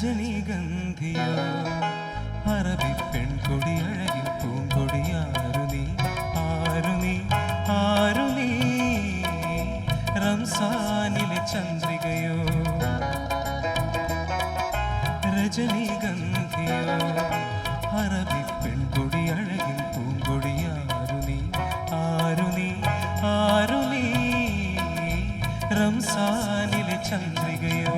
രജനീഗന്ധിയോ അറബി പെൺകൊടി അഴകിൽ പൂങ്കൊടിയാരു നീ ആരു നീ ആരു നീ റംസാനിലെ ചന്ദ്രികയോ രജനീഗന്ധിയോ അറബി പെൺകൊടി അഴകിൽ പൂങ്കൊടിയാരു നീ ആരു നീ ആരു നീ റംസാനിലെ ചന്ദ്രികയോ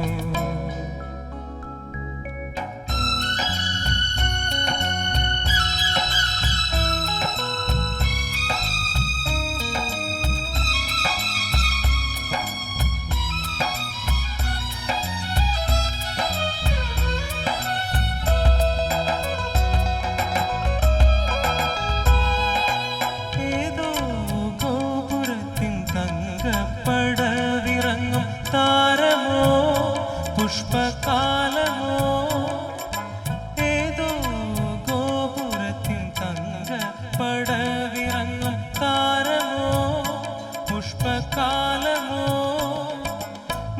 പടവിറങ്ങും താരമോ പുഷ്പകാലമോ ഏതോ ഗോപുരത്തിൻ തങ്കപ്പടവിറങ്ങും താരമോ പുഷ്പകാലമോ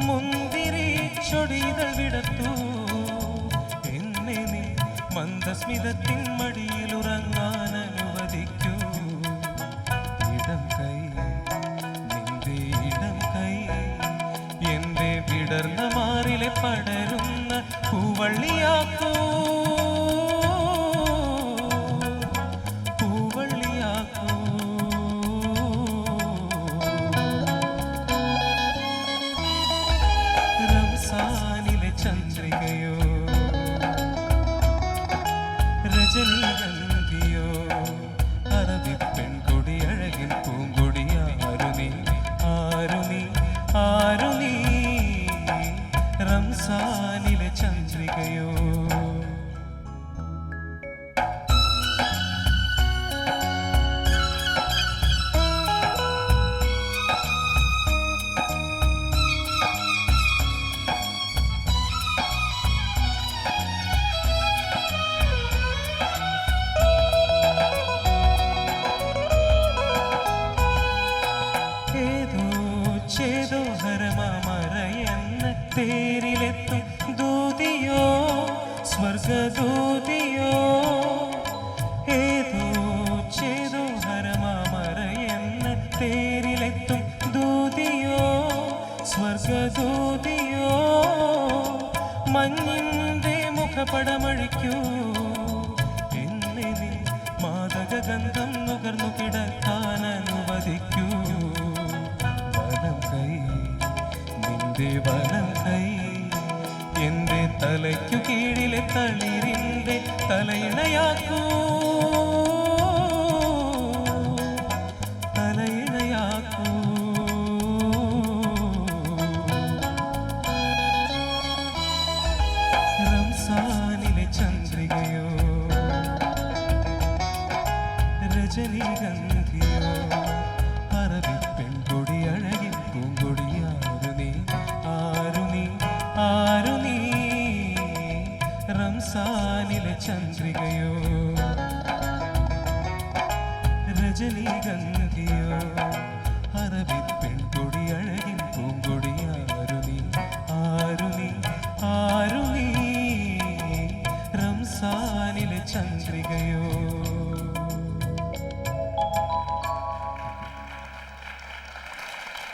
മുന്തിരി ചൊടികൾ വിടത്തു എന്നെ നീ മന്ദസ്മിതത്തിൻ മടിയിലുറങ്ങാൻ അനുവദിക്കൂ ഇടം കൈ എന്റെ വിടർന്ന മാറിലെ പടരുന്ന പൂവള്ളിയാക്കൂ പൂവള്ളിയാക്കൂ റംസാനിലെ ചന്ദ്രികയോ രജനീഗന്ധിയോ അറബി പെൺകൊടി അഴകിൽ പൂങ്കൊടിയാരു നീ ആരു നീ ആരു നീ റംസാനിലെ ചന്ദ്രികയോ ചേതോ ഹരമാമറയെന്ന തേരിലെത്തും ദൂതിയോ സ്വർഗദൂതിയോ ഏതോ ചേതോ ഹരമാമറയെന്ന തേരിലെത്തും ദൂതിയോ സ്വർഗദൂതിയോ മഞ്ഞിൻ്റെ മുഖപടമഴിക്കൂ എന്നെ നീ മാദകഗന്ധം നുകർന്നു കിടക്കാൻ അനുവദിക്കൂ നിന്റെ വലം കൈ എന്റെ തലയ്ക്കു കീഴിലെ തളിരിന്റെ തലയിണയാക്കൂ തലയിണയാക്കൂ റംസാനിലെ ചന്ദ്രികയോ രജനീഗന്ധിയോ അറബി പെൺകൊടി അഴകിൽ പൂങ്കൊടിയാരു നീ ആരു നീ ആരു നീ റംസാനിലെ ചന്ദ്രികയോ രജനീഗന്ധിയോ അറബി പെൺകൊടി അഴകിൽ പൂങ്കൊടിയാരു നീ ആരു നീ ആരു നീ റംസാനിലെ ചന്ദ്രികയോ